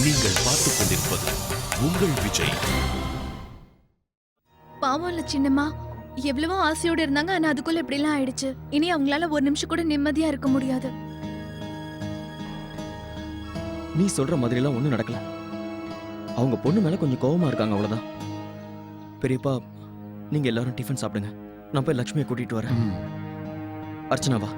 நீங்கள் பார்த்துக் கொண்டிருப்பது உங்கள் விஜய். பாவம்ல சின்னம்மா, எவ்வளவோ ஆசையோட இருந்தாங்க. ஆனா அதுக்குள்ள இப்படி எல்லாம் ஆயிடுச்சு. இனி அவங்களால ஒரு நிமிஷம் கூட நிம்மதியா இருக்க முடியாது. நீ சொல்ற மாதிரி எல்லாம் ஒண்ணும் நடக்கல. அவங்க பொண்ணு மேல கொஞ்சம் கோவமா இருக்காங்க, அவ்வளவுதான். பெரியப்பா, நீங்க எல்லாரும் டிஃபன் சாப்பிடுங்க. நான் போய் லட்சுமியை கூட்டிட்டு வரேன். அர்ச்சனா வா.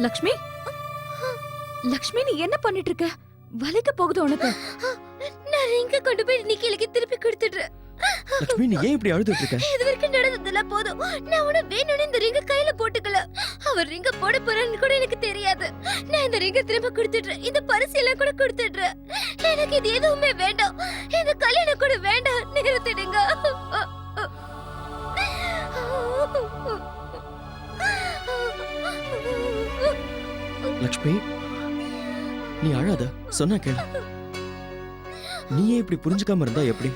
லக்ஷ்மி, லக்ஷ்மி, நீ என்ன பண்ணிட்டு இருக்க? வலிக்க போகுது உனக்கு. நான் ரிங்க கொண்டு போய் நிக்கிலுக்கு திருப்பி கொடுத்துடுறேன். லட்சுமி, நீ ஏன் இப்படி அழுதுட்டு இருக்க? இது வரைக்கும் நடந்ததெல்லாம் போதும். நான் உன வேணும்னு இந்த ரிங்க கையில போட்டுக்கல. அவர் ரிங்க போட போறான்னு கூட எனக்கு தெரியாது. நான் இந்த ரிங்க திரும்ப கொடுத்துடுறேன். இந்த பரிசு எல்லாம் கூட கொடுத்துடுறேன். எனக்கு இது எதுவுமே வேண்டாம். இந்த கல்யாணம் கூட வேண்டாம். நிறுத்திடுங்க. லட்சுமி, நீ அழாத, சொன்னா கேளு. நீயே இப்படி புரிஞ்சுக்காம இருந்தா எப்படி?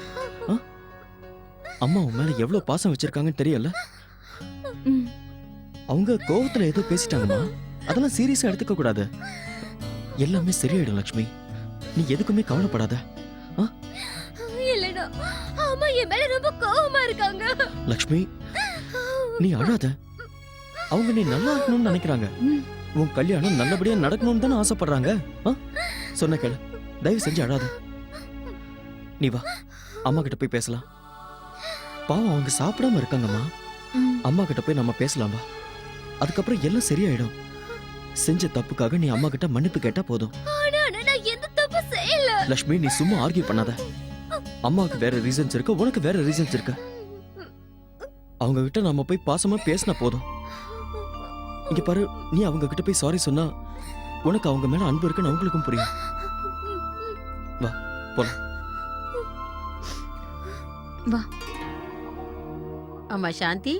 அம்மா உன் மேல எவ்வளவு பாசம் வச்சிருக்காங்கன்னு தெரியல. அவங்க கோவத்துல ஏதோ பேசிட்டாங்கம்மா. அதெல்லாம் சீரியஸா எடுத்துக்க கூடாது. எல்லாமே சரியாயிடும் லட்சுமி. நீ எதுக்குமே கவலைப்படாத. இல்லடா, அம்மா என் மேல ரொம்ப கோவமா இருக்காங்க. லட்சுமி, நீ அழாத. அவங்க நீ நல்லா இருக்கணும்னு நினைக்கிறாங்க. உன் கல்யாணம் நல்லபடியா நடக்கணும்னு தானே ஆசைப்படுறாங்க. சொன்ன கேளு, தயவு செஞ்சு அழாத. நீ வா, அம்மா கிட்ட போய் பேசலாம். பாவம், அவங்க சாப்பிடாம இருக்காங்கம்மா. அம்மா கிட்ட போய் நம்ம பேசலாம் வா. அதுக்கப்புறம் எல்லாம் சரியாயிடும். செஞ்ச தப்புக்காக நீ அம்மா கிட்ட மன்னிப்பு கேட்டா போதும். லட்சுமி, நீ சும்மா ஆர்கியூ பண்ணாத. அம்மாவுக்கு வேற ரீசன்ஸ் இருக்கு, உனக்கு வேற ரீசன்ஸ் இருக்கு. அவங்க கிட்ட நாம போய் பாசமா பேசினா போதும். இங்க பாரு, நீ அவங்க கிட்ட போய் சாரி சொன்னா உனக்கு அவங்க மேல அன்பு இருக்குன்னு அவங்களுக்கும் புரியும். வா போலாம். வா. அம்மா சாந்தி,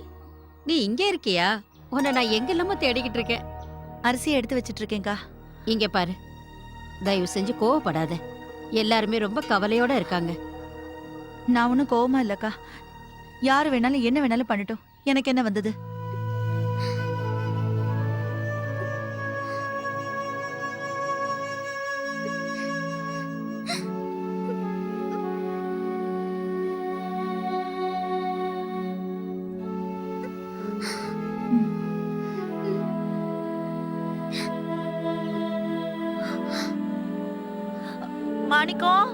நீ இங்க இருக்கியா? உன்னை நான் எங்கெல்லாமோ தேடிக்கிட்டு இருக்கேன். அரிசி எடுத்து வச்சிட்டு இருக்கேன்க்கா. இங்க பாரு, தயவு செஞ்சு கோவப்படாத. எல்லாருமே ரொம்ப கவலையோட இருக்காங்க. நான் ஒன்னும் கோவமா இல்லக்கா. யாரு வேணாலும் என்ன வேணாலும் பண்ணட்டும், எனக்கு என்ன வந்தது? மாணிக்கம்,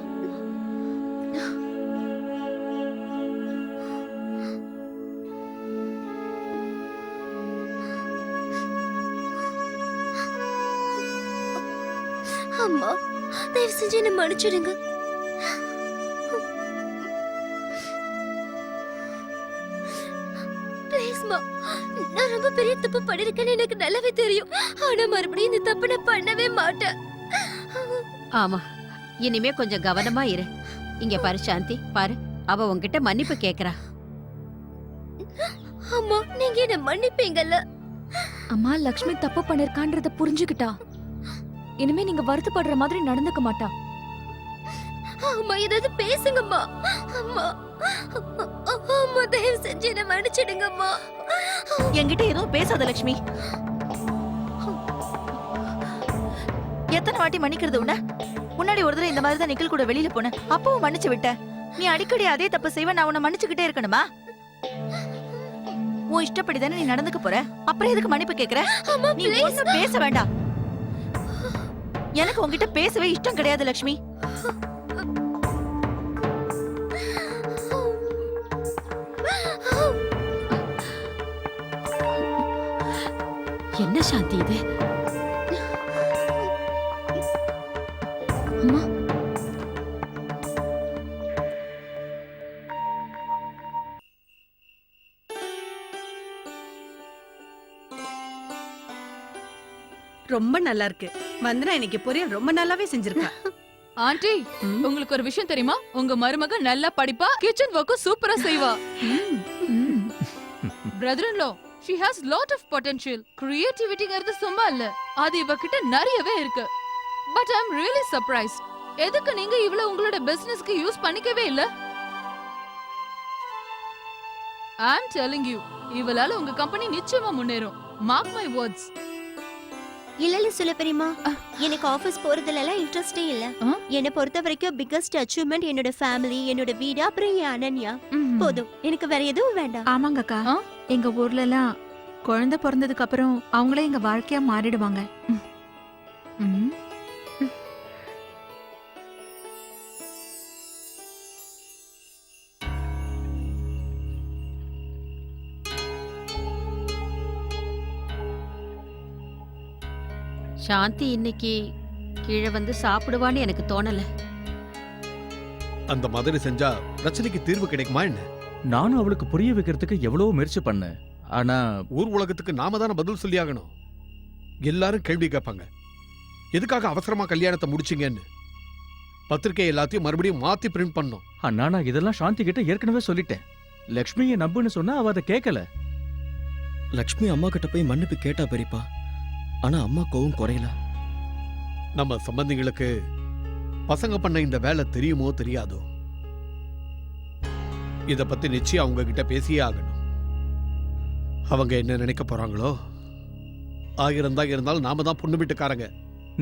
அம்மா, தயவு செஞ்சு என்ன மன்னிச்சிடுங்க. ப்ளீஸ்மா, நான் ரொம்ப பெரிய தப்பு பண்ணிருக்கேன்னு எனக்கு நல்லாவே தெரியும். ஆனா மறுபடியும் இந்த தப்பு நான் பண்ணவே மாட்டேன். ஆமா, இனிமே கொஞ்சம் கவனமா இரு. இங்க பாரு சாந்தி, பாரு, அவ உன்கிட்ட மன்னிப்பு கேக்குறா. அம்மா, நீங்க என்ன மன்னிப்பீங்கல்ல? அம்மா, லக்ஷ்மி தப்பு பண்ணிருக்கான்றத புரிஞ்சுக்கிட்டா. இனிமே நீங்க வருத்தப்படுற மாதிரி நடந்துக்க மாட்டா. அம்மா, ஏதாவது பேசுங்கம்மா. அம்மா, அம்மா, தயவு செஞ்சு என்ன மன்னிச்சிடுங்கம்மா. என்கிட்ட எதுவும் பேசாத லட்சுமி. எத்தனை வாட்டி மன்னிக்கிறது உன்ன? முன்னாடி ஒரு தடவை இந்த மாதிரி தான் நிக்கில் கூட வெளியில போனேன், அப்பவும் மன்னிச்சு விட்ட. நீ அடிக்கடி அதே தப்பு செய்வ, நான் உன்னை மன்னிச்சுக்கிட்டே இருக்கணுமா? உன் இஷ்டப்படி தானே நீ நடந்துக்க போற, அப்புறம் எதுக்கு மன்னிப்பு கேக்குற? நீ ஒண்ணும் பேச வேண்டாம். எனக்கு உன்கிட்ட பேசவே இஷ்டம் கிடையாது லட்சுமி. என்ன சாந்தி இது? அம்மா, ரொம்ப நல்லா இருக்கு. வந்தனா இன்னைக்கு பொரியல் ரொம்ப நல்லாவே செஞ்சிருக்கா. ஆண்டி உங்களுக்கு ஒரு விஷயம் தெரியுமா? உங்க மருமக நல்லா படிப்பா, கிச்சன் ஒர்க்கும் சூப்பரா செய்வா. பிரதர்-இன்-லா, she has lot of potential. கிரியேட்டிவிட்டிங்கிறது சும்மா இல்ல, அது இவகிட்ட நிறையவே இருக்கு. But I am really surprised. எதுக்கு நீங்க இவள உங்களோட பிசினஸ்க்கு யூஸ் பண்ணிக்கவே இல்ல? I am telling you, இவளால உங்க கம்பெனி நிச்சயமா முன்னேறும். Mark my words. இல்ல சொல்ல பெரியமா, எனக்கு ஆபீஸ் போறதுல எல்லாம் இன்ட்ரெஸ்டே இல்ல. என்னை பொறுத்த வரைக்கும் பிக்கஸ்ட் அச்சீவ்மெண்ட் என்னோட ஃபேமிலி, என்னோட வீடு, அப்புறம் என் அனன்யா. போதும், எனக்கு வேற எதுவும் வேண்டாம். ஆமாங்க அக்கா, எங்க ஊர்ல எல்லாம் குழந்தை பிறந்ததுக்கு அப்புறம் அவங்களே எங்க வாழ்க்கையா மாறிடுவாங்க. சாந்தி இன்னைக்கு கீழே வந்து சாப்பிடுவான்னு எனக்கு தோணல. அந்த மாதிரி செஞ்சா பிரச்சனைக்கு தீர்வு கிடைக்குமா என்ன? நானும் அவளுக்கு புரிய வைக்கிறதுக்கு எவ்வளவு முயற்சி பண்ணேன். ஆனா ஊர் உலகத்துக்கு நாம தானே பதில் சொல்லியாகணும். எல்லாரும் கேள்வி கேட்பாங்க, எதுக்காக அவசரமா கல்யாணத்தை முடிச்சிங்கன்னு. பத்திரிக்கை எல்லாத்தையும் மறுபடியும் மாத்தி பிரிண்ட் பண்ணோம். அண்ணா, நான் இதெல்லாம் சாந்தி கிட்ட ஏற்கனவே சொல்லிட்டேன். லக்ஷ்மியை நம்புன்னு சொன்னா அவ அதை கேட்கல. லக்ஷ்மி அம்மா கிட்ட போய் மன்னிப்பு கேட்டா பெரியப்பா, ஆனா அம்மா கோவம் குறையல. நம்ம சம்பந்திங்களுக்கு பசங்க பண்ண இந்த வேலை தெரியுமோ தெரியாதோ, இத பத்தி நிச்சயம் அவங்க கிட்ட பேசியே ஆகணும். அவங்க என்ன நினைக்க போறாங்களோ. 1000 தான் இருந்தாலும் நாம தான் பொண்ணு வீட்டுக்காரங்க.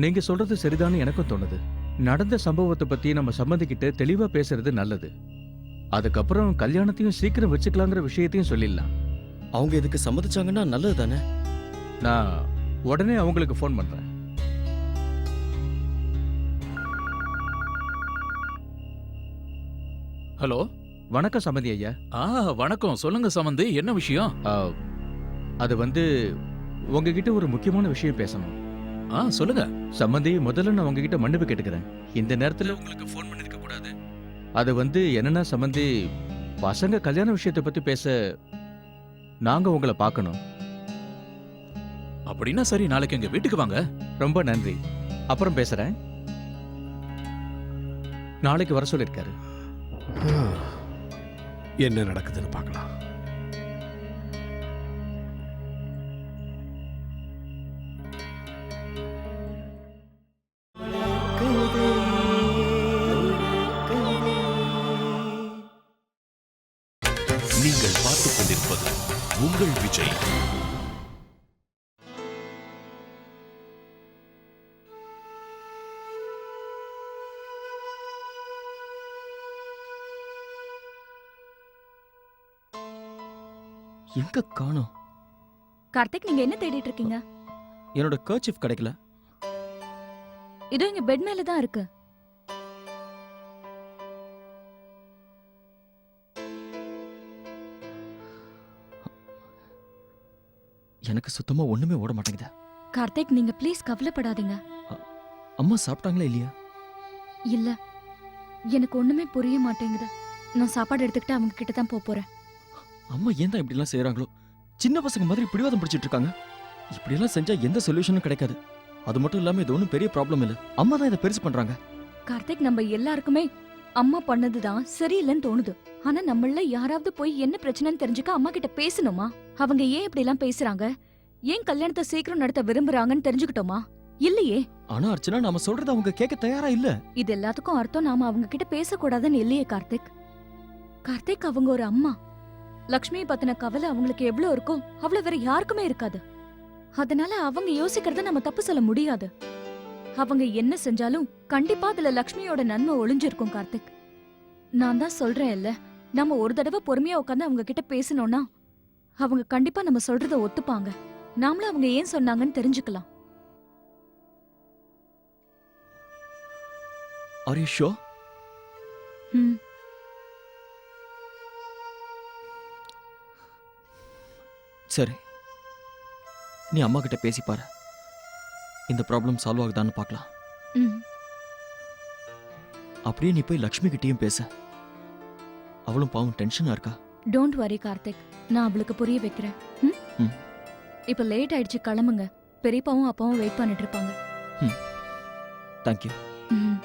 நீங்க சொல்றது சரிதான்னு எனக்கும் தோணுது. நடந்த சம்பவத்தை பத்தி நம்ம சம்மந்திக்கிட்ட தெளிவா பேசுறது நல்லது. அதுக்கப்புறம் கல்யாணத்தையும் சீக்கிரம் வச்சுக்கலாங்கிற விஷயத்தையும் சொல்லிடலாம். அவங்க இதுக்கு சம்மதிச்சாங்கன்னா நல்லது தானே. நான் உடனே அவங்களுக்கு ஃபோன் பண்றேன். ஹலோ, வணக்கம் சம்மந்தி ஐயா. வணக்கம். சொல்லுங்க சம்பந்தி, என்ன விஷயம்? அது வந்து உங்ககிட்ட ஒரு முக்கியமான விஷயம் பேசணும். சொல்லுங்க சம்மந்தி. முதல்ல நான் உங்ககிட்ட மன்னிப்பு கேட்டுக்கிறேன். இந்த நேரத்துல உங்களுக்கு ஃபோன் பண்ணிருக்க கூடாது. அது வந்து என்னன்னா சம்மந்தி, பசங்க கல்யாண விஷயத்தை பத்தி பேச நாங்க உங்களை பார்க்கணும். அப்படின்னா சரி, நாளைக்கு எங்க வீட்டுக்கு வாங்க. ரொம்ப நன்றி. அப்புறம் பேசுறேன். நாளைக்கு வர சொல்லிருக்காரு. என்ன நடக்குதுன்னு பார்க்கலாம். நீங்கள் பார்த்துக் கொண்டிருப்பது உங்கள் விஜய். எங்க காணோம்? கார்த்திக், நீங்க என்ன தேடிட்டு இருக்கீங்க? என்னோட கர்ச்சீஃப் கிடைக்கல. இது இங்க பெட் மேல தான் இருக்கு. எனக்கு சுத்தமா ஒண்ணுமே ஓட மாட்டேங்குது. கார்த்திக், நீங்க ப்ளீஸ் கவலைப்படாதீங்க. அம்மா சாப்பிட்டாங்களா இல்லையா? இல்ல, எனக்கு ஒண்ணுமே புரிய மாட்டேங்குது. நான் சாப்பாடு எடுத்துக்கிட்டு அவங்க கிட்ட தான் போறேன். அம்மா ஏன் தான் இப்படி எல்லாம் செய்யறாங்களோ? சின்ன பசங்க மாதிரி பிடிவாதம் பிடிச்சிட்டு இருக்காங்க. இப்படி எல்லாம் செஞ்சா எந்த சொல்யூஷனும் கிடைக்காது. அது மட்டும் இல்லாம இது ஒன்றும் பெரிய ப்ராப்ளம் இல்ல. அம்மா தான் இதை பெருசு பண்றாங்க. கார்த்திக், நம்ம எல்லாருக்குமே அம்மா பண்ணதுதான் சரியில்லைன்னு தோணுது. ஆனா நம்மள யாராவது போய் என்ன பிரச்சனைன்னு தெரிஞ்சுக்க அம்மா கிட்ட பேசணுமா? அவங்க ஏன் இப்படி எல்லாம் பேசுறாங்க, ஏன் கல்யாணத்தை சீக்கிரம் நடத்த விரும்புறாங்கன்னு தெரிஞ்சுக்கிட்டோமா? இல்லையே. ஆனா அர்ச்சனா, நாம சொல்றது அவங்க கேட்க தயாரா இல்ல. இது எல்லாத்துக்கும் அர்த்தம் நாம அவங்க கிட்ட பேசக்கூடாதுன்னு இல்லையே கார்த்திக். கார்த்திக், அவங்க ஒரு அம்மா. லக்ஷ்மியை பத்தின கவலை அவங்களுக்கு எவ்வளவு இருக்கோ அவ்வளவு வேற யாருக்குமே இருக்காது. அதனால அவங்க யோசிக்கிறத நம்ம தப்பு சொல்ல முடியாது. அவங்க என்ன செஞ்சாலும் கண்டிப்பா அதுல லக்ஷ்மியோட நன்மை ஒளிஞ்சிருக்கும் கார்த்திக். நான் தான் சொல்றேன் இல்ல, நம்ம ஒரு தடவை பொறுமையா உட்காந்து அவங்க கிட்ட பேசணும்னா அவங்க கண்டிப்பா நம்ம சொல்றத ஒத்துப்பாங்க. நாமளும் அவங்க ஏன் சொன்னாங்கன்னு தெரிஞ்சுக்கலாம். Are you sure? சரி, நீ அம்மா கிட்ட பேசி பாரு. இந்த ப்ராப்ளம் சால்வ் ஆகுதான்னு பார்க்கலாம். அப்படியே நீ போய் லக்ஷ்மி கிட்டயும் பேச. அவளும் பாவம் டென்ஷனா இருக்கா. டோன்ட் வரி கார்த்திக், நான் அவளுக்கு புரிய வைக்கிறேன். இப்ப லேட் ஆயிடுச்சு, கிளம்புங்க. பெரியப்பாவும் அப்பாவும் வெயிட் பண்ணிட்டு இருப்பாங்க. தேங்க்யூ. ம்.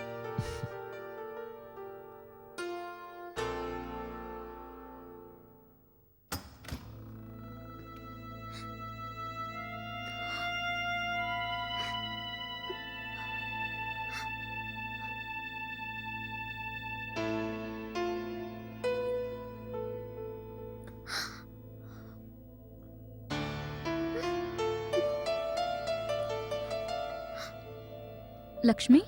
லக்ஷ்மி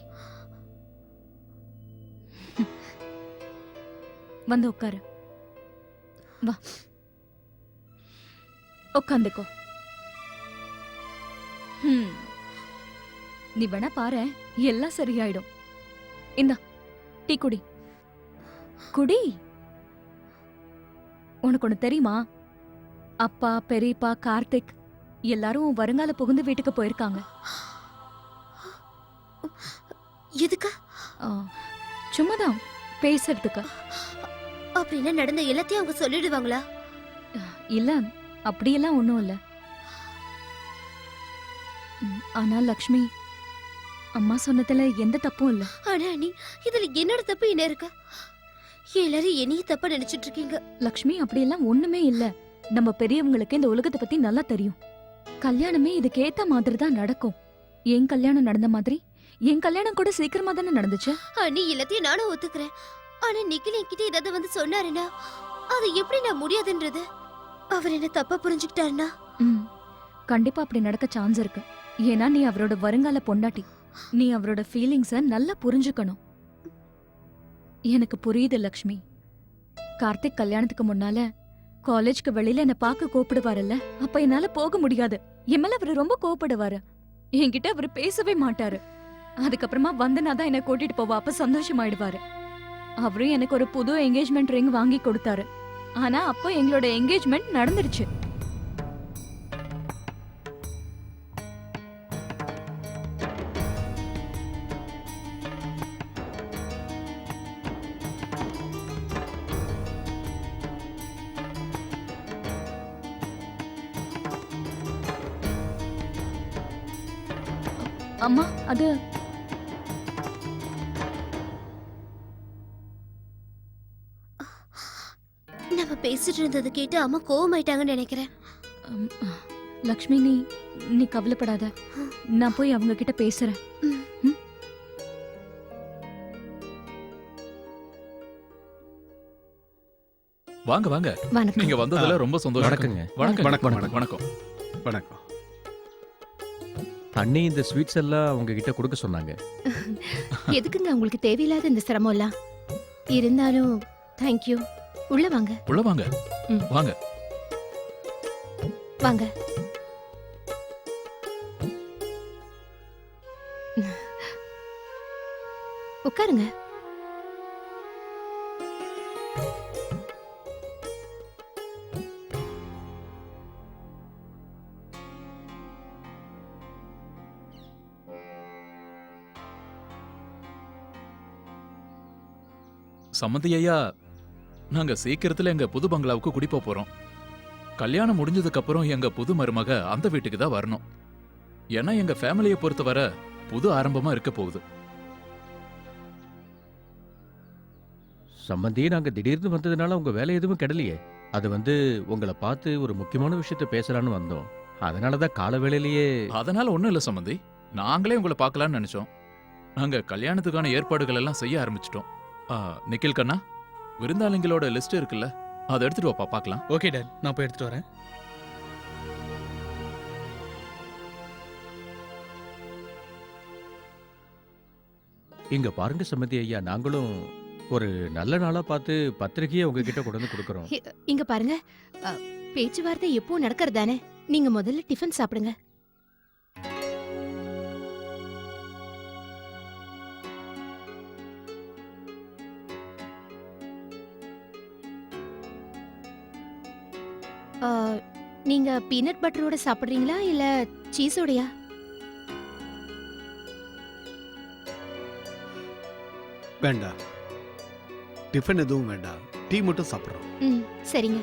வந்து உட்காரு. வா உட்காந்துக்கோ. நீ வேணா பாரு, எல்லாம் சரியாயிடும். இந்தா டீ குடி. குடி. உனக்கு ஒண்ணு தெரியுமா? அப்பா, பெரியப்பா, கார்த்திக் எல்லாரும் வருங்கால புகுந்து வீட்டுக்கு போயிருக்காங்க. எதுக்கு? ஆ, சும்மாதான் பேசுறதுக்கு. அப்படின்னா நடந்த எல்லாத்தையும் அவங்க சொல்லிடுவாங்களா? இல்ல, அப்படியெல்லாம் ஒண்ணும் இல்ல. ஆனா லக்ஷ்மி, அம்மா சொன்னதுல எந்த தப்பும் இல்ல. ஆனா நீ இதுல என்னோட தப்பு என்ன இருக்கு? எல்லாரும் என்னைய தப்பா நினைச்சிட்டு இருக்கீங்க. லக்ஷ்மி, அப்படியெல்லாம் ஒண்ணுமே இல்ல. நம்ம பெரியவங்களுக்கு இந்த உலகத்தை பத்தி நல்லா தெரியும். கல்யாணமே இதுக்கு ஏத்த மாதிரி தான் நடக்கும். என் கல்யாணம் நடந்த மாதிரி என் கல்யாணம் கூட சீக்கிரமா தானே நடந்துச்சு. நீ எல்லாத்தையும் நானும் ஒத்துக்கிறேன். ஆனா நிக்கில் என்கிட்ட ஏதாவது வந்து சொன்னாருன்னா அது எப்படி நான் முடியாதுன்றது? அவர் என்ன தப்பா புரிஞ்சுக்கிட்டாருன்னா? கண்டிப்பா அப்படி நடக்க சான்ஸ் இருக்கு. ஏன்னா நீ அவரோட வருங்கால பொண்டாட்டி. நீ அவரோட ஃபீலிங்ஸ நல்லா புரிஞ்சுக்கணும். எனக்கு புரியுது லக்ஷ்மி. கார்த்திக் கல்யாணத்துக்கு முன்னால காலேஜ்க்கு வெளியில என்ன பார்க்க கூப்பிடுவாருல்ல, அப்ப என்னால போக முடியாது. என் மேல அவரு ரொம்ப கோவப்படுவாரு. என்கிட்ட அவரு பேசவே மாட்டாரு. அதுக்கப்புறமா வந்தனாதான் என்ன கூட்டிட்டு போவா. அப்ப சந்தோஷமாயிடுவாரு. அவரும் எனக்கு ஒரு புது என்கேஜ்மெண்ட் ரிங் வாங்கி கொடுத்தாரு. ஆனா அப்போ எங்களோட என்கேஜ்மெண்ட் நடந்துருச்சு. அம்மா, அது நம்ம பேசிட்டு இருந்தது கேட்டு அம்மா கோவமாயிட்டாங்கன்னு நினைக்கிறேன். ம், லக்ஷ்மி, நீ கவலைப்படாத. நான் போய் அவங்க கிட்ட பேசுறேன். வாங்க வாங்க. வணக்கம். நீங்க வந்ததுல ரொம்ப சந்தோஷம். வணக்கங்க. வணக்கம் வணக்கம், வணக்கம் வணக்கம். வணக்கம். அண்ணி இந்த ஸ்வீட்ஸ் எல்லாம் உங்ககிட்ட கொடுக்க சொன்னாங்க. எதுக்குங்க உங்களுக்கு தேவையில்லாத இந்த சிரமம் எல்லாம்? இருந்தாலும் தேங்க்யூ. உள்ள வாங்க. உள்ள வாங்க. ம். வாங்க. வாங்க. உட்காருங்க. சம்மந்தி ஐயா, நாங்க சீக்கிரத்துல எங்க புது பங்களாவுக்கு குடிப்போப் போறோம். கல்யாணம் முடிஞ்சதுக்கு அப்புறம் எங்க புது மருமக அந்த வீட்டுக்கு தான் வரணும். ஏன்னா எங்க ஃபேமிலியை பொறுத்தவரை புது ஆரம்பமா இருக்க போகுது. சம்பந்தி, நாங்க திடீர்னு வந்ததுனால உங்க வேலை எதுவும் கெடலையே. அது உங்களை பார்த்து ஒரு முக்கியமான விஷயத்த பேசலான்னு வந்தோம். அதனாலதான் கால வேளையிலேயே. அதனால ஒண்ணும் இல்ல சம்மந்தி. நாங்களே உங்களை பார்க்கலாம்னு நினைச்சோம். நாங்க கல்யாணத்துக்கான ஏற்பாடுகள் எல்லாம் செய்ய ஆரம்பிச்சிட்டோம். நிக்கில் கண்ணா, விருந்தாளிங்களோட லிஸ்ட் இருக்குல்ல, அதை எடுத்துட்டு வாப்பா பார்க்கலாம். ஓகே டாட், நான் போய் எடுத்துட்டு வரேன். இங்க பாருங்க சம்பந்தி ஐயா, நாங்களும் ஒரு நல்ல நாளா பார்த்து பத்திரிகையை உங்ககிட்ட கொண்டு வந்து கொடுக்கறோம். இங்க பாருங்க, பேச்சுவார்த்தை எப்பவும் நடக்கிறதானே. நீங்க முதல்ல டிஃபன் சாப்பிடுங்க. நீங்க பீனட் பட்டரோட சாப்பிடுறீங்களா இல்ல சீஸோடயா? வேண்டாம், டிஃபன் எதுவும் வேண்டாம். டீ மட்டும் சாப்பிட்றோம். சரிங்க.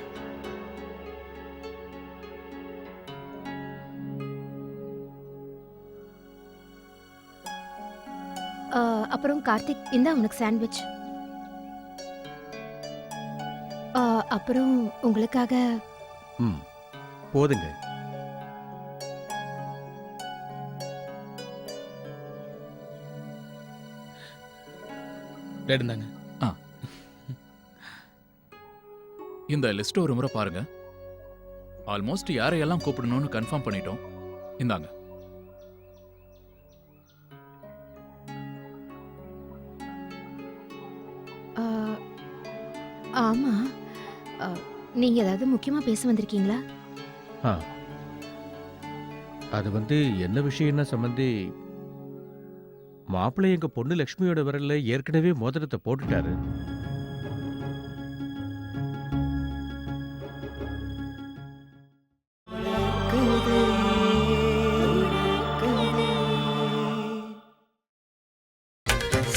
அப்புறம் கார்த்திக் இந்தா உனக்கு சாண்ட்விச். அப்புறம் உங்களுக்காக ம் போதுங்க. இருந்தாங்க. இந்த லிஸ்ட் ஒரு முறை பாருங்க. ஆல்மோஸ்ட் யாரையெல்லாம் கூப்பிடணும்னு கன்ஃபார்ம் பண்ணிட்டோம். இந்தாங்க. ஆமா, நீங்க ஏதாவது முக்கியமா பேச வந்திருக்கீங்களா? அது வந்து என்ன விஷயம்னா சம்பந்தி, மாப்பிள்ளை எங்க பொண்ணு லக்ஷ்மியோட விரல்ல ஏற்கனவே மோதிரத்தை போட்டுட்டாரு.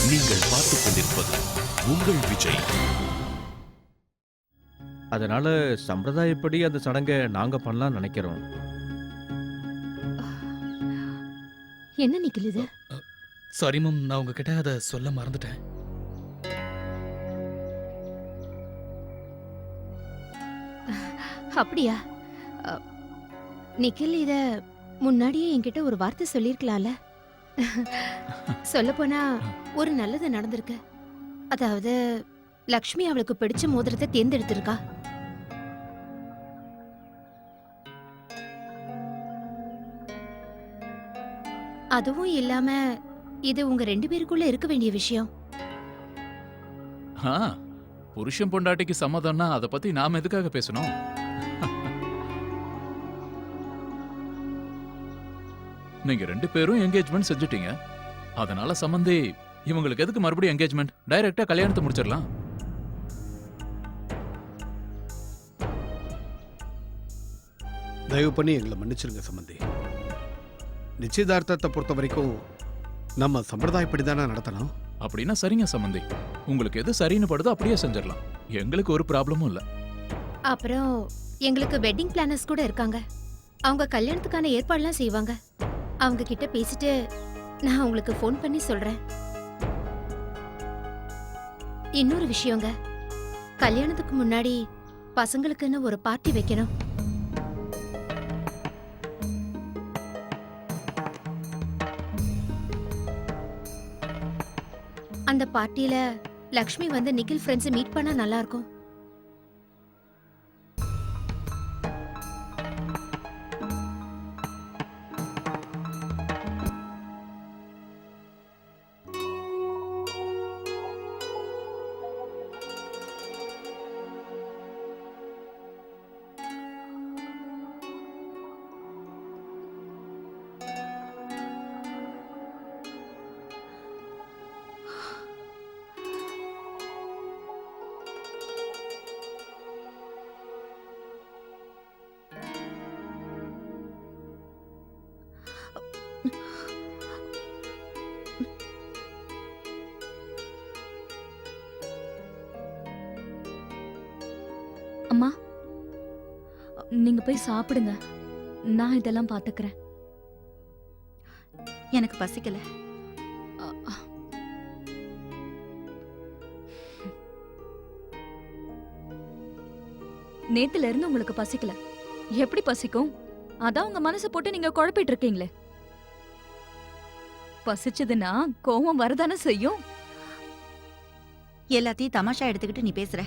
நீங்கள் பார்த்துக் கொண்டிருப்பது உங்கள் விஜய். அதனால சம்பிரதாயப்படி அந்த சடங்கை நாங்க பண்ணலாம்னு நினைக்கிறோம். என்ன நிக்கல் இது? சாரி மேம், நான் உங்ககிட்ட அதை சொல்ல மறந்துட்டேன். அப்படியா? நிக்கில் இத முன்னாடியே என்கிட்ட ஒரு வார்த்தை சொல்லிருக்கலாம்ல. சொல்லப்போனா ஒரு நல்லது நடந்திருக்கு. அதாவது லக்ஷ்மி அவளுக்கு பிடிச்ச மோதிரத்தை தேர்ந்தெடுத்திருக்கா. அதுவும் இல்லாம இது உங்க 2 பேருக்குள்ள இருக்க வேண்டிய விஷயம். புருஷன் பொண்டாட்டிக்கு சம்மதம்னா அதை பத்தி நாம எதுக்காக பேசணும்? நீங்க 2 பேரும் என்கேஜ்மெண்ட் செஞ்சுட்டீங்க. அதனால சம்பந்தி இவங்களுக்கு எதுக்கு மறுபடியும் என்கேஜ்மெண்ட்? டைரக்டா கல்யாணத்தை முடிச்சிடலாம். தயவு பண்ணி எங்களை மன்னிச்சிருங்க சம்பந்தி. நிச்சயதார்த்தத்தை பொறுத்த வரைக்கும் நம்ம சம்பிரதாயப்படி தானே நடத்தணும். அப்படின்னா சரிங்க சம்பந்தி, உங்களுக்கு எது சரின்னு படுதோ அப்படியே செஞ்சிடலாம். எங்களுக்கு ஒரு ப்ராப்ளமும் இல்ல. அப்புறம் எங்களுக்கு வெட்டிங் பிளானர்ஸ் கூட இருக்காங்க. அவங்க கல்யாணத்துக்கான ஏற்பாடுலாம் செய்வாங்க. அவங்க கிட்ட பேசிட்டு நான் உங்களுக்கு ஃபோன் பண்ணி சொல்றேன். இன்னொரு விஷயங்க, கல்யாணத்துக்கு முன்னாடி பசங்களுக்குன்னு ஒரு பார்ட்டி வைக்கணும். அந்த பார்ட்டியில லக்ஷ்மி வந்து நிக்கில் ஃப்ரெண்ட்ஸ் மீட் பண்ணா நல்லா இருக்கும். அம்மா, நீங்க போய் சாப்பிடுங்க. நான் இதெல்லாம் பாத்துக்கிறேன். எனக்கு பசிக்கல. நேத்துல இருந்து உங்களுக்கு பசிக்கல, எப்படி பசிக்கும்? அதான் உங்க மனசை போட்டு நீங்க குழப்பிட்டு இருக்கீங்களே. பசிச்சதுன்னா கோவம் வரதானே செய்யும். எல்லாத்தையும் தமாஷா எடுத்துக்கிட்டு நீ பேசுற.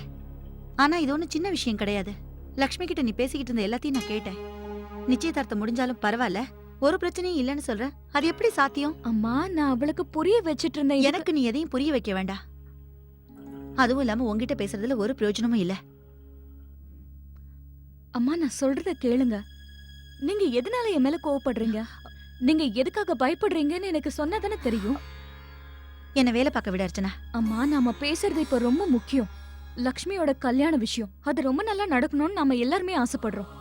ஆனா இது ஒன்றும் சின்ன விஷயம் கிடையாது. லக்ஷ்மி கிட்ட நீ பேசிக்கிட்டு இருந்த எல்லாத்தையும் நான் கேட்டேன். நிச்சயதார்த்தம் முடிஞ்சாலும் பரவாயில்ல, ஒரு பிரச்சனையும் இல்லைன்னு சொல்ற. அது எப்படி சாத்தியம்? அம்மா, நான் அவளுக்கு புரிய வச்சிட்டு இருந்தேன். எனக்கு நீ எதையும் புரிய வைக்க வேண்டாம். அதுவும் இல்லாம உன்கிட்ட பேசுறதுல ஒரு பிரயோஜனமும் இல்ல. அம்மா, நான் சொல்றத கேளுங்க. நீங்க எதனால என் மேல கோவப்படுறீங்க? நீங்க எதுக்காக பயப்படுறீங்கன்னு எனக்கு சொன்னதானே தெரியும். என்ன வேலை பார்க்க விட அர்ச்சனா. அம்மா, நாம பேசுறது இப்ப ரொம்ப முக்கியம். லக்ஷ்மியோட கல்யாண விஷயம், அது ரொம்ப நல்லா நடக்கணும்னு நாம எல்லாருமே ஆசைப்படுறோம்.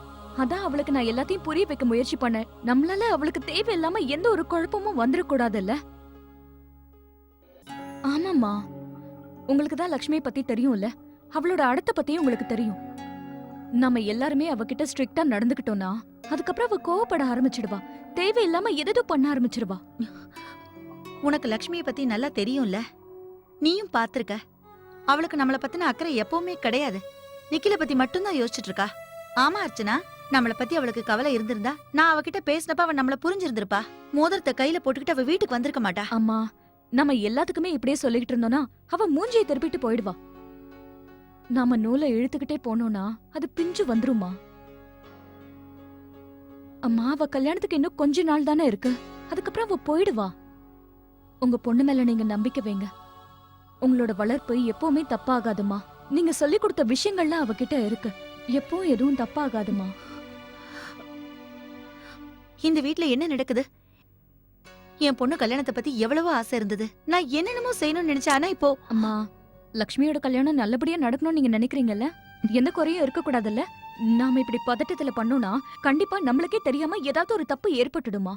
அதான் அவளுக்கு நான் எல்லாத்தையும் புரிய வைக்க முயற்சி பண்ணேன். நம்மளால அவளுக்கு தேவையில்லாம எந்த ஒரு குழப்பமும் வந்துடக்கூடாதுல்ல. ஆமாம்மா, உங்களுக்கு தான் லக்ஷ்மியை பத்தி தெரியும்ல, அவளோட அடுத்த பத்தியும் உங்களுக்கு தெரியும். நம்ம எல்லாருமே அவகிட்ட ஸ்ட்ரிக்டா நடந்துக்கிட்டோம்னா அதுக்கப்புறம் அவ கோவப்பட ஆரம்பிச்சிடுவா. தேவையில்லாம எதோ பண்ண ஆரம்பிச்சிடுவா. உனக்கு லக்ஷ்மியை பத்தி நல்லா தெரியும்ல, நீயும் பாத்திருக்க. அவளுக்கு நம்மள பத்தின அக்கறை எப்பவுமே கிடையாது. நிக்கில பத்தி மட்டும்தான் யோசிச்சுட்டு இருக்கா. ஆமா அர்ச்சனா, நம்மள பத்தி அவளுக்கு கவலை இருந்திருந்தா நான் அவகிட்ட பேசினப்ப அவ நம்மள புரிஞ்சிருந்திருப்பா. மோதிரத்தை கையில போட்டுக்கிட்டு அவ வீட்டுக்கு வந்திருக்க மாட்டா. அம்மா, நம்ம எல்லாத்துக்குமே இப்படியே சொல்லிக்கிட்டு இருந்தோம்னா அவ மூஞ்சியை திருப்பிட்டு போயிடுவா. நாம நூலை இழுத்துக்கிட்டே போனோம்னா அது பிஞ்சு வந்துருமா. அம்மா, அவ கல்யாணத்துக்கு இன்னும் கொஞ்ச நாள் தானே இருக்கு. அதுக்கப்புறம் அவ போயிடுவா. உங்க பொண்ணு மேல நீங்க நம்பிக்கை வைங்க. உங்களோட வளர்ப்பு எப்பவுமே தப்பாகாதுமா. நீங்க சொல்லி கொடுத்த விஷயங்கள்லாம் அவகிட்ட இருக்கு. எப்பவும் எதுவும் தப்பாகாதுமா. இந்த வீட்ல என்ன நடக்குது? என் பொண்ணு கல்யாணத்தை பத்தி எவ்வளவோ ஆசை இருந்தது. நான் என்னென்னமோ செய்யணும்னு நினைச்சேன். ஆனா இப்போ அம்மா, லக்ஷ்மியோட கல்யாணம் நல்லபடியா நடக்கணும்னு நீங்க நினைக்கிறீங்கல்ல? எந்த குறையும் இருக்க கூடாதுல்ல? நாம இப்படி பதட்டத்துல பண்ணோம்னா கண்டிப்பா நம்மளுக்கே தெரியாம ஏதாவது ஒரு தப்பு ஏற்பட்டுடுமா.